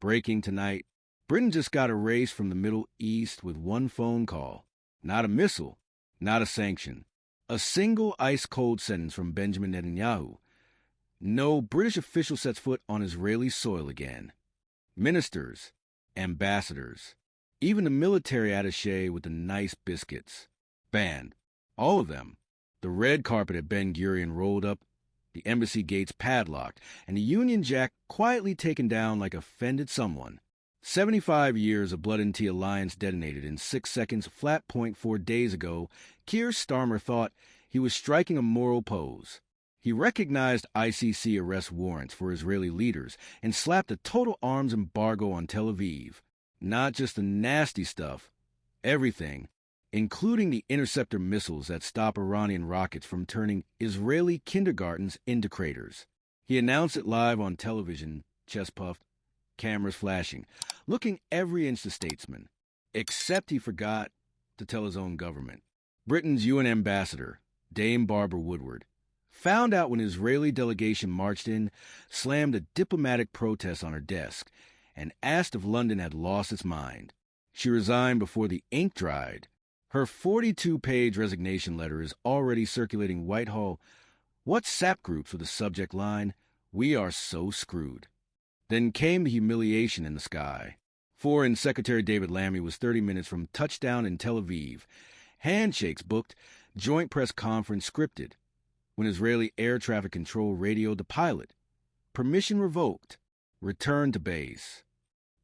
Breaking tonight, Britain just got erased from the Middle East with one phone call. Not a missile, not a sanction. A single ice-cold sentence from Benjamin Netanyahu. No British official sets foot on Israeli soil again. Ministers, ambassadors, even the military attaché with the nice biscuits. Banned. All of them. The red carpet at Ben Gurion rolled up, the embassy gates padlocked, and the Union Jack quietly taken down like offended someone. 75 years of blood and tea alliance detonated in 6 seconds flat point 4 days ago. Keir Starmer thought he was striking a moral pose. He recognized ICC arrest warrants for Israeli leaders and slapped a total arms embargo on Tel Aviv. Not just the nasty stuff, everything, including the interceptor missiles that stop Iranian rockets from turning Israeli kindergartens into craters. He announced it live on television, chest puffed, cameras flashing, looking every inch the statesman, except he forgot to tell his own government. Britain's UN ambassador, Dame Barbara Woodward, found out when an Israeli delegation marched in, slammed a diplomatic protest on her desk, and asked if London had lost its mind. She resigned before the ink dried. Her 42-page resignation letter is already circulating Whitehall WhatsApp groups with the subject line, "We are so screwed." Then came the humiliation in the sky. Foreign Secretary David Lammy was 30 minutes from touchdown in Tel Aviv. Handshakes booked, joint press conference scripted. When Israeli air traffic control radioed the pilot. Permission revoked. Return to base.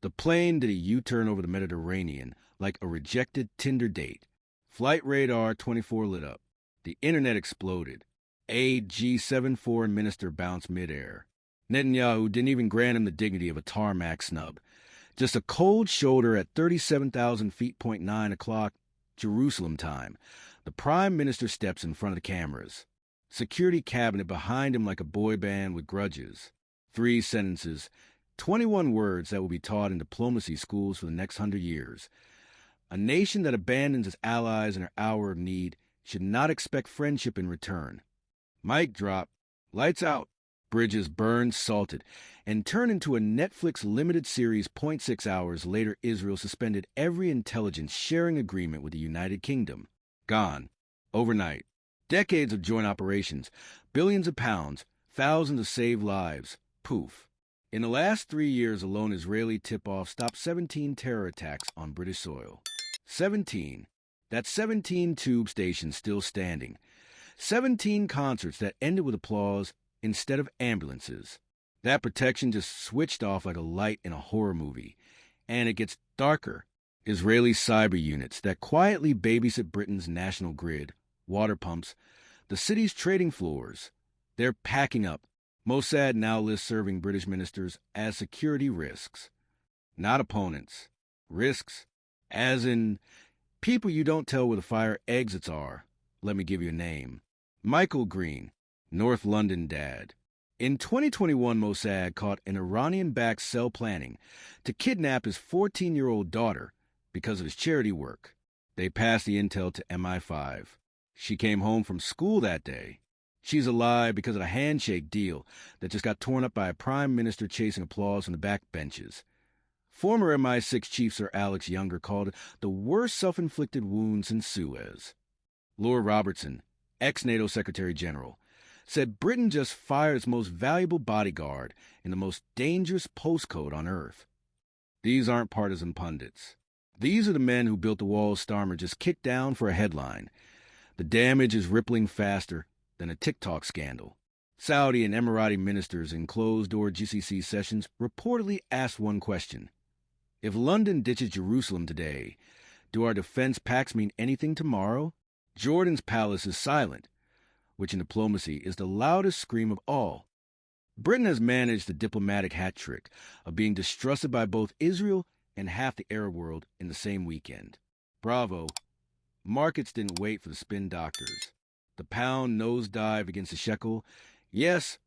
The plane did a U-turn over the Mediterranean like a rejected Tinder date. Flight radar 24 lit up. The internet exploded. A G7 foreign minister bounced midair. Netanyahu didn't even grant him the dignity of a tarmac snub. Just a cold shoulder at 37,000 feet, 9 o'clock, Jerusalem time. The prime minister steps in front of the cameras. Security cabinet behind him like a boy band with grudges. 3 sentences, 21 words that will be taught in diplomacy schools for the next 100 years. A nation that abandons its allies in her hour of need should not expect friendship in return. Mic drop. Lights out. Bridges burned, salted, and turned into a Netflix limited series. 0.6 hours later, Israel suspended every intelligence sharing agreement with the United Kingdom. Gone. Overnight. Decades of joint operations, billions of pounds, thousands of saved lives. Poof. In the last 3 years alone, Israeli tip-off stopped 17 terror attacks on British soil. 17. That's 17 tube stations still standing. 17 concerts that ended with applause instead of ambulances. That protection just switched off like a light in a horror movie. And it gets darker. Israeli cyber units that quietly babysit Britain's national grid, water pumps, the city's trading floors. They're packing up. Mossad now lists serving British ministers as security risks. Not opponents. Risks. As in, people you don't tell where the fire exits are. Let me give you a name. Michael Green, North London dad. In 2021, Mossad caught an Iranian-backed cell planning to kidnap his 14-year-old daughter because of his charity work. They passed the intel to MI5. She came home from school that day. She's alive because of a handshake deal that just got torn up by a prime minister chasing applause from the backbenches. Former MI6 Chief Sir Alex Younger called it the worst self-inflicted wound since Suez. Lord Robertson, ex-NATO Secretary General, said Britain just fired its most valuable bodyguard in the most dangerous postcode on Earth. These aren't partisan pundits. These are the men who built the walls Starmer just kicked down for a headline. The damage is rippling faster than a TikTok scandal. Saudi and Emirati ministers in closed-door GCC sessions reportedly asked one question. If London ditches Jerusalem today, do our defense pacts mean anything tomorrow? Jordan's palace is silent, which in diplomacy is the loudest scream of all. Britain has managed the diplomatic hat trick of being distrusted by both Israel and half the Arab world in the same weekend. Bravo. Markets didn't wait for the spin doctors. The pound nosedive against the shekel. Yes,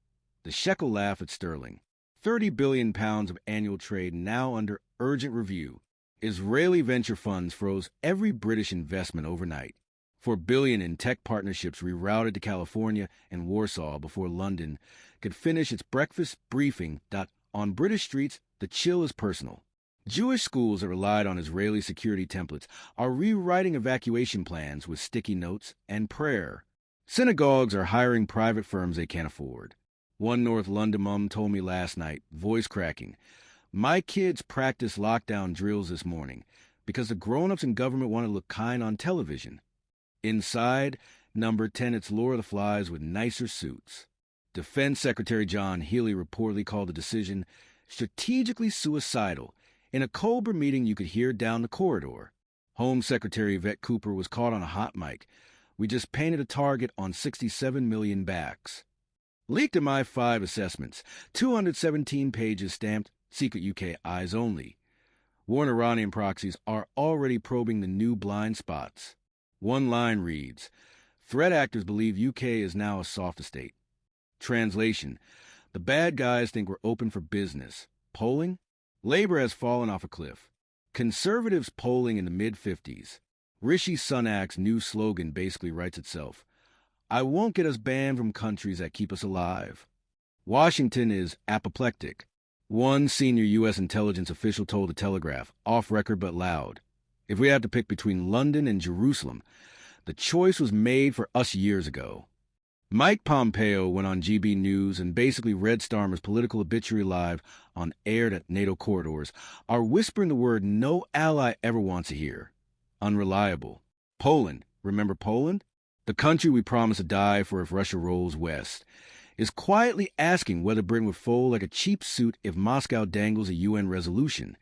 the shekel laugh at sterling. 30 billion pounds of annual trade now under urgent review. Israeli venture funds froze every British investment overnight. $4 billion in tech partnerships rerouted to California and Warsaw before London could finish its breakfast briefing. On British streets, The chill is personal. Jewish schools that relied on Israeli security templates are rewriting evacuation plans with sticky notes and prayer. Synagogues are hiring private firms they can't afford. One North London mom told me last night, voice cracking, "My kids practice lockdown drills this morning because the grown-ups in government want to look kind on television." Inside, number 10, it's Lord of the Flies with nicer suits. Defense Secretary John Healey reportedly called the decision strategically suicidal. In a Cobra meeting you could hear down the corridor. Home Secretary Yvette Cooper was caught on a hot mic. "We just painted a target on 67 million backs." Leaked MI5 assessments, 217 pages stamped, secret UK eyes only. Warned Iranian proxies are already probing the new blind spots. One line reads, "Threat actors believe UK is now a soft state." Translation, the bad guys think we're open for business. Polling? Labor has fallen off a cliff. Conservatives polling in the mid-50s. Rishi Sunak's new slogan basically writes itself. "I won't get us banned from countries that keep us alive." Washington is apoplectic. One senior U.S. intelligence official told The Telegraph, off record but loud, "If we had to pick between London and Jerusalem, the choice was made for us years ago." Mike Pompeo went on GB News and basically read Starmer's political obituary live on aired at NATO corridors, are whispering the word no ally ever wants to hear. Unreliable. Poland. Remember Poland? The country we promised to die for if Russia rolls west, is quietly asking whether Britain would fold like a cheap suit if Moscow dangles a UN resolution.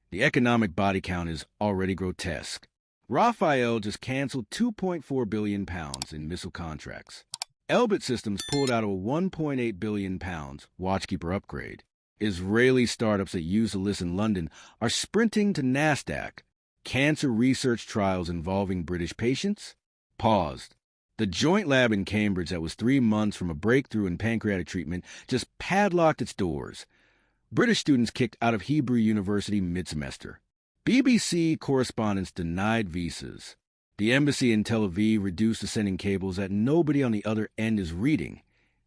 The economic body count is already grotesque. Rafael just canceled £2.4 billion in missile contracts. Elbit Systems pulled out a £1.8 billion Watchkeeper upgrade. Israeli startups that use the list in London are sprinting to NASDAQ. Cancer research trials involving British patients? Paused. The joint lab in Cambridge that was 3 months from a breakthrough in pancreatic treatment just padlocked its doors. British students kicked out of Hebrew University mid-semester. BBC correspondents denied visas. The embassy in Tel Aviv reduced the sending cables that nobody on the other end is reading.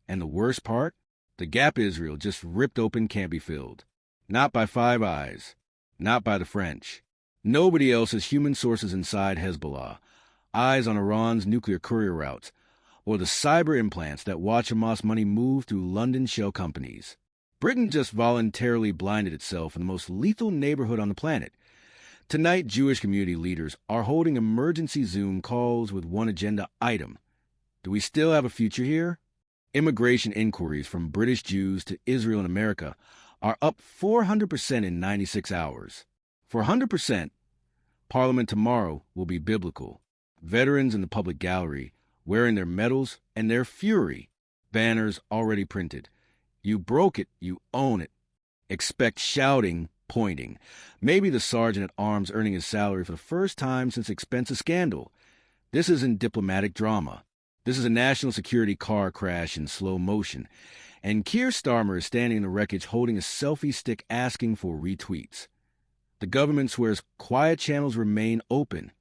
And the worst part? The gap Israel just ripped open can't be filled. Not by Five Eyes. Not by the French. Nobody else has human sources inside Hezbollah, eyes on Iran's nuclear courier routes, or the cyber implants that watch Hamas money move through London shell companies. Britain just voluntarily blinded itself in the most lethal neighborhood on the planet. Tonight, Jewish community leaders are holding emergency Zoom calls with one agenda item. Do we still have a future here? Immigration inquiries from British Jews to Israel and America are up 400% in 96 hours. For 100%, Parliament tomorrow will be biblical. Veterans in the public gallery wearing their medals and their fury. Banners already printed. You broke it, you own it. Expect shouting, pointing. Maybe the sergeant-at-arms earning his salary for the first time since expensive scandal. This isn't diplomatic drama. This is a national security car crash in slow motion. And Keir Starmer is standing in the wreckage holding a selfie stick asking for retweets. The government swears quiet channels remain open.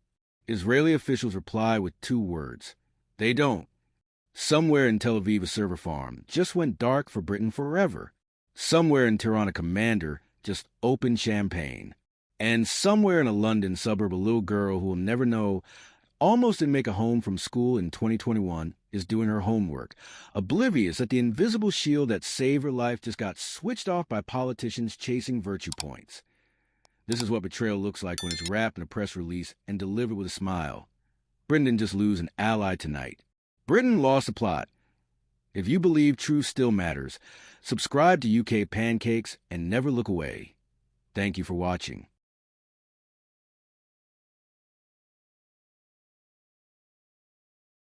Israeli officials reply with 2 words. They don't. Somewhere in Tel Aviv, a server farm just went dark for Britain forever. Somewhere in Tehran, a commander just opened champagne. And somewhere in a London suburb, a little girl who will never know, almost didn't make a home from school in 2021, is doing her homework, oblivious that the invisible shield that saved her life just got switched off by politicians chasing virtue points. This is what betrayal looks like when it's wrapped in a press release and delivered with a smile. Britain didn't just lose an ally tonight. Britain lost the plot. If you believe truth still matters, subscribe to UK Pancakes and never look away. Thank you for watching.